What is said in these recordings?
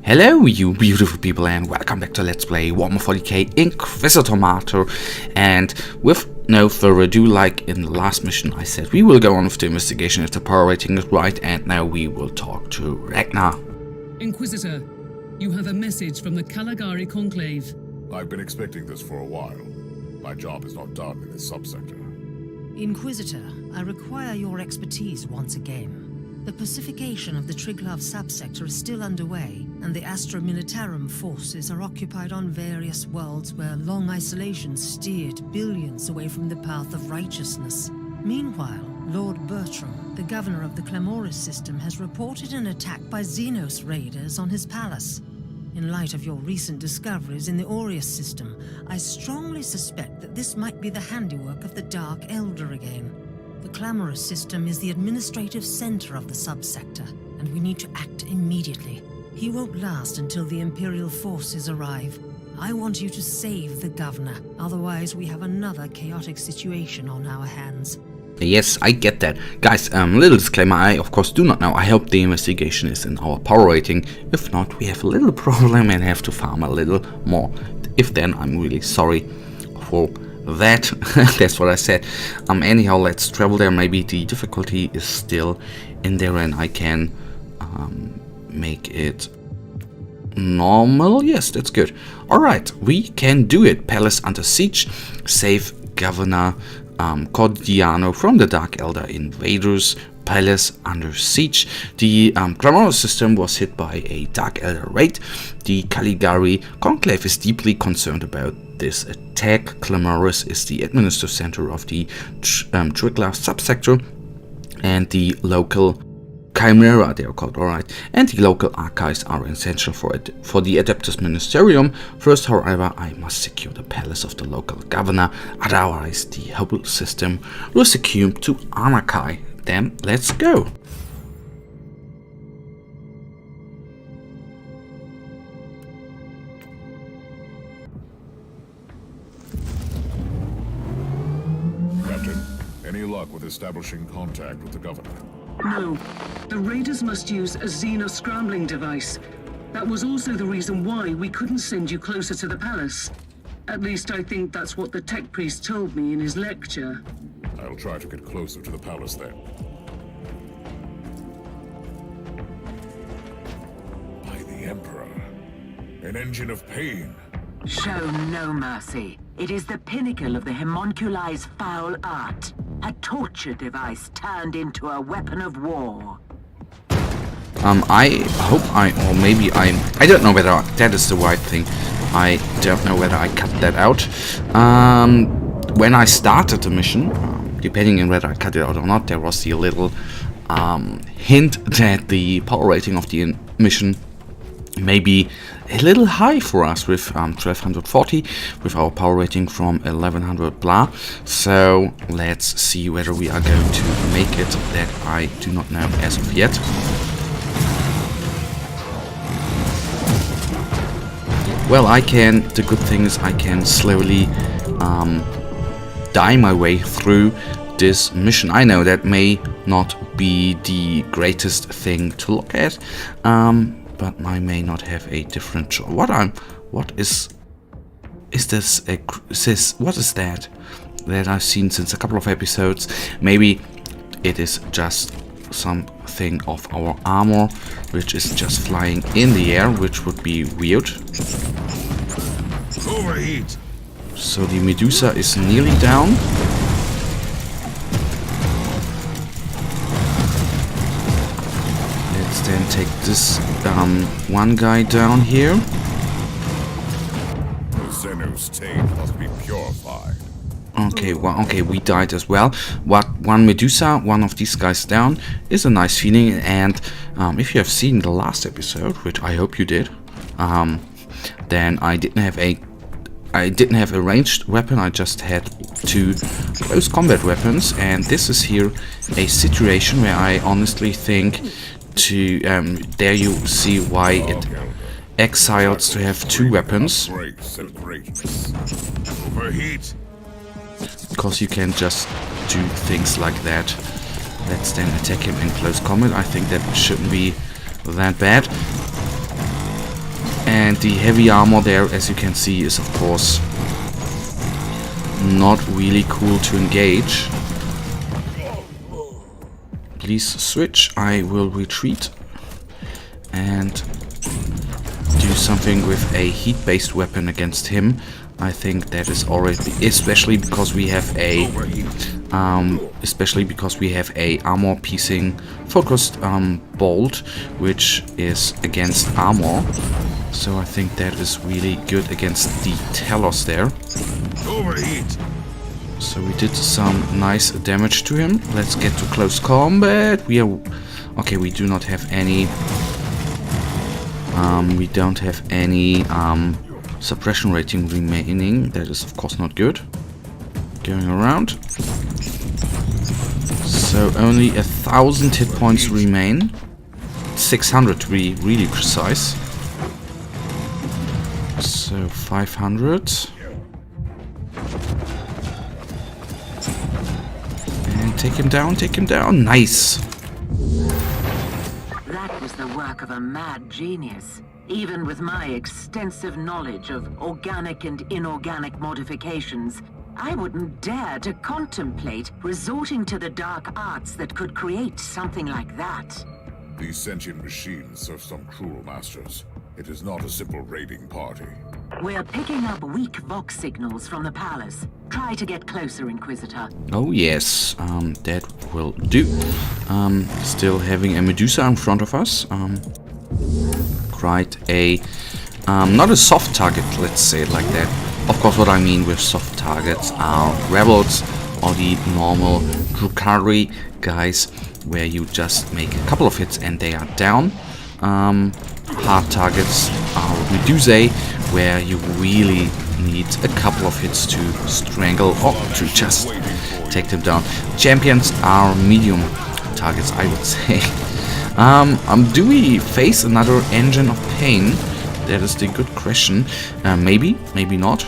Hello you beautiful people and welcome back to Let's Play Warhammer 40k Inquisitor Martyr. And with no further ado, like in the last mission I said we will go on with the investigation if the power rating is right, and now we will talk to Ragnar. Inquisitor, you have a message from the Caligari Conclave. I've been expecting this for a while. My job is not done in this subsector. Inquisitor, I require your expertise once again. The pacification of the Triglav subsector is still underway, and the Astra Militarum forces are occupied on various worlds where long isolation steered billions away from the path of righteousness. Meanwhile, Lord Bertram, the governor of the Clamoris system, has reported an attack by Xenos raiders on his palace. In light of your recent discoveries in the Aureus system, I strongly suspect that this might be the handiwork of the Dark Elder again. The Clamoris system is the administrative center of the subsector, and we need to act immediately. He won't last until the Imperial forces arrive. I want you to save the governor, otherwise we have another chaotic situation on our hands. Yes, I get that. Guys, little disclaimer, I of course do not know. I hope the investigation is in our power rating. If not, we have a little problem and have to farm a little more. If then, I'm really sorry for that. That's what I said. Anyhow, let's travel there. Maybe the difficulty is still in there and I can make it normal. Yes, that's good. Alright, we can do it. Palace under siege. Save Governor Cordiano from the Dark Elder invaders. Palace under siege. The Clamoris system was hit by a Dark Elder raid. The Caligari Conclave is deeply concerned about this attack. Clamoris is the administrative center of the Triglav subsector, and the local Chimera, they are called, alright, and the local archives are essential for the Adeptus Ministerium. First, however, I must secure the palace of the local governor, otherwise the whole system will succumb to anarchy. Then let's go. Captain, any luck with establishing contact with the governor? No, the raiders must use a Xeno scrambling device. That was also the reason why we couldn't send you closer to the palace. At least I think that's what the tech priest told me in his lecture. I'll try to get closer to the palace then. By the Emperor. An engine of pain. Show no mercy. It is the pinnacle of the homunculi's foul art. A torture device turned into a weapon of war. I hope I don't know whether that is the right thing. I don't know whether I cut that out. When I started the mission, depending on whether I cut it out or not, there was the little hint that the power rating of the mission may be a little high for us with 1240, with our power rating from 1100 blah. So let's see whether we are going to make it. That I do not know as of yet. Well, the good thing is I can slowly die my way through this mission. I know that may not be the greatest thing to look at, but I may not have a different choice. What is that I've seen since a couple of episodes? Maybe it is just something of our armor, which is just flying in the air, which would be weird. Overheat! So the Medusa is nearly down. Let's then take this one guy down here. The Xenos taint must be purified. Okay, well, okay, we died as well. One Medusa, one of these guys down, is a nice feeling. And if you have seen the last episode, which I hope you did, then I didn't have a ranged weapon. I just had two close combat weapons, and this is here a situation where I honestly think there you see why it exiles to have two weapons. Overheat! Because you can just do things like that. Let's then attack him in close combat. I think that shouldn't be that bad. And the heavy armor there, as you can see, is of course not really cool to engage. Please switch. I will retreat and do something with a heat-based weapon against him. I think that is already, especially because we have a armor piercing focused bolt, which is against armor. So I think that is really good against the Talos there. Overheat. So we did some nice damage to him. Let's get to close combat. We are okay. We do not have any. We don't have any suppression rating remaining. That is of course not good. Going around. So only 1,000 hit points remain. 600 to be really precise. So 500. And take him down, take him down. Nice. That was the work of a mad genius. Even with my extensive knowledge of organic and inorganic modifications, I wouldn't dare to contemplate resorting to the dark arts that could create something like that. These sentient machines serve some cruel masters. It is not a simple raiding party. We're picking up weak Vox signals from the palace. Try to get closer, Inquisitor. Oh yes, that will do. Still having a Medusa in front of us. Quite a, not a soft target, let's say it like that. Of course, what I mean with soft targets are rebels or the normal Drukhari guys, where you just make a couple of hits and they are down. Hard targets are Medusae, where you really need a couple of hits to strangle or to just take them down. Champions are medium targets, I would say. Do we face another Engine of Pain? That is the good question. Maybe, maybe not.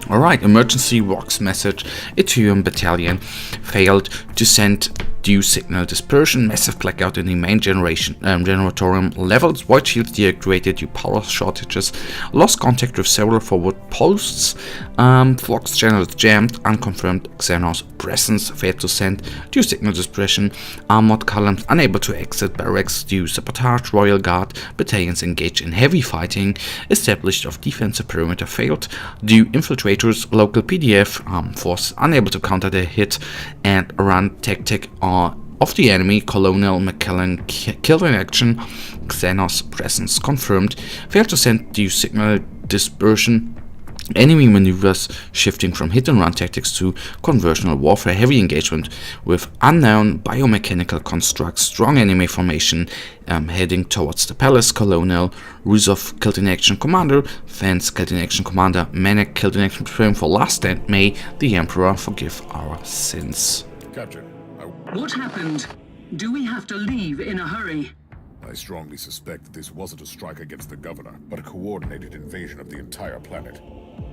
Alright, emergency Vox message. Ethereum battalion failed to send due signal dispersion. Massive blackout in the main generatorium levels. Void shields deactivated due power shortages. Lost contact with several forward posts. Vox channels jammed. Unconfirmed Xenos presence. Failed to send due signal dispersion. Armored columns unable to exit barracks due sabotage. Royal Guard battalions engaged in heavy fighting. Established of defensive perimeter failed due infiltrators. Local PDF force unable to counter the hit and run tactic of the enemy. Colonel McKellen killed in action. Xenos presence confirmed. Failed to send due signal dispersion. Enemy maneuvers shifting from hit and run tactics to conversional warfare. Heavy engagement with unknown biomechanical constructs. Strong enemy formation heading towards the palace. Colonel Ruzov killed in action commander. Vance killed in action commander. Manek killed in action preparing for last stand. May the Emperor forgive our sins. Captain, What happened? Do we have to leave in a hurry? I strongly suspect that this wasn't a strike against the governor, but a coordinated invasion of the entire planet.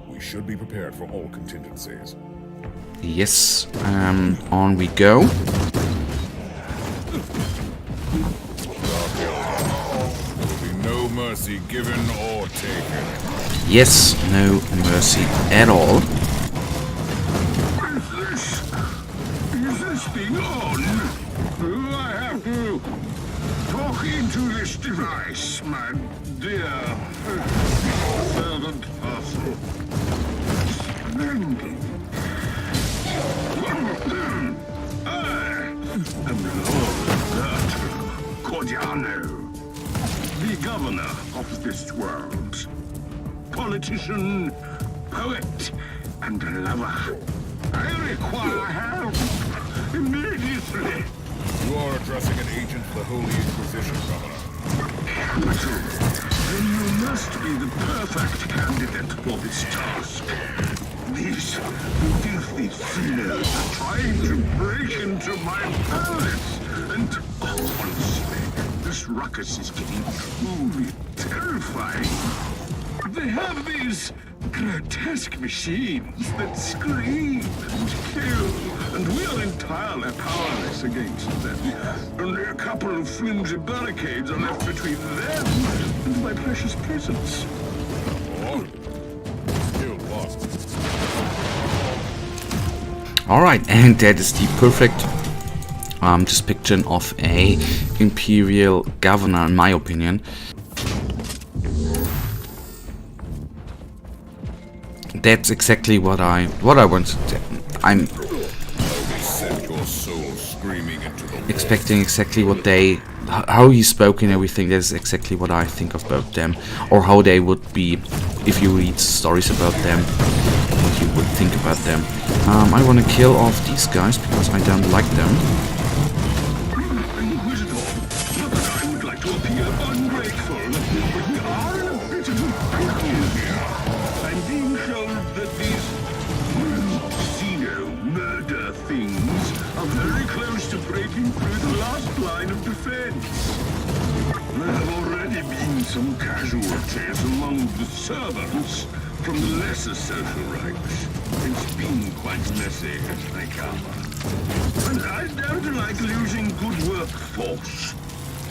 We should be prepared for all contingencies. Yes, on we go. There will be no mercy given or taken. Yes, no mercy at all. Is this thing on? I have to talk into this device, my dear servant parcel. Splendid. I am Lord Cordiano, the governor of this world. Politician, poet, and lover. I require help immediately. You are addressing an agent of the Holy Inquisition, Governor. Then you must be the perfect candidate for this task. These filthy sinners are trying to break into my palace, and honestly, this ruckus is getting truly terrifying. They have these grotesque machines that scream and kill, and we are entirely powerless against them. Only a couple of flimsy barricades are left between them and my precious presence. Or still lost. Alright, and that is the perfect depiction of a imperial governor, in my opinion. That's exactly what I wanted. I'm Send your soul screaming into the expecting exactly what how he spoke and everything. That's exactly what I think about them, or how they would be if you read stories about them. What you would think about them. I want to kill off these guys because I don't like them. Inquisitor, not that I would like to appear ungrateful, but we are in a bit of a pickle here. I'm being told that these murder things are very close to breaking through the last line of defense. There have already been some casualties among the servants from the lesser social ranks. It's been quite messy, I gather. And I don't like losing good workforce.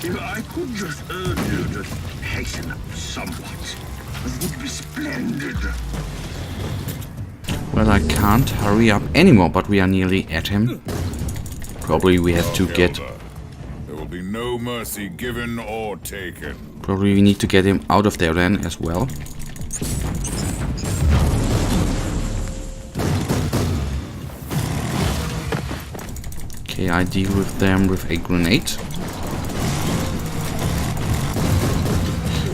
If I could just urge you to hasten up somewhat, it would be splendid. Well, I can't hurry up anymore, but we are nearly at him. Probably we have to get... There will be no mercy given or taken. Probably we need to get him out of there then as well. Okay, I deal with them with a grenade.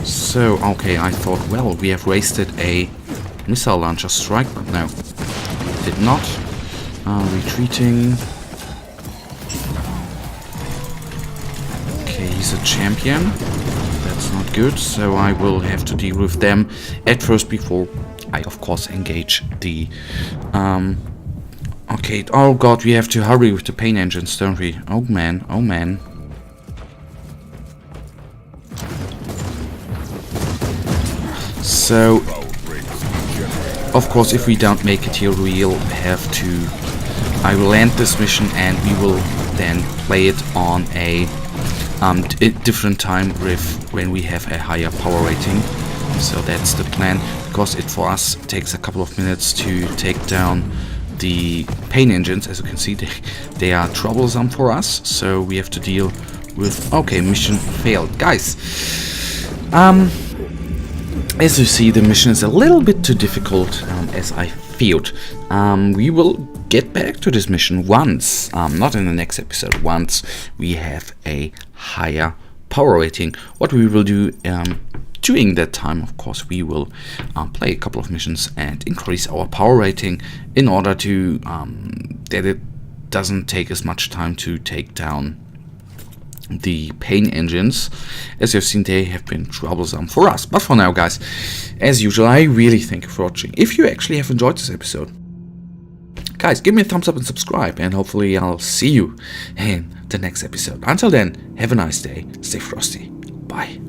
So, okay, I thought, well, we have wasted a missile launcher strike, but no, did not. Retreating. Okay, he's a champion. That's not good, so I will have to deal with them at first before I, of course, engage the... Okay, oh god, we have to hurry with the pain engines, don't we? Oh man, oh man. So, of course, if we don't make it here, we'll have to... I will end this mission and we will then play it on a different time with when we have a higher power rating. So that's the plan, because it for us takes a couple of minutes to take down the pain engines. As you can see, they are troublesome for us, so we have to deal with... Okay, mission failed. Guys, as you see, the mission is a little bit too difficult, as I feared. We will get back to this mission once, not in the next episode, once we have a higher power rating. What we will do during that time, of course, we will play a couple of missions and increase our power rating in order to that it doesn't take as much time to take down the pain engines. As you've seen, they have been troublesome for us. But for now, guys, as usual, I really thank you for watching. If you actually have enjoyed this episode, guys, give me a thumbs up and subscribe, and hopefully I'll see you in the next episode. Until then, have a nice day, stay frosty, bye.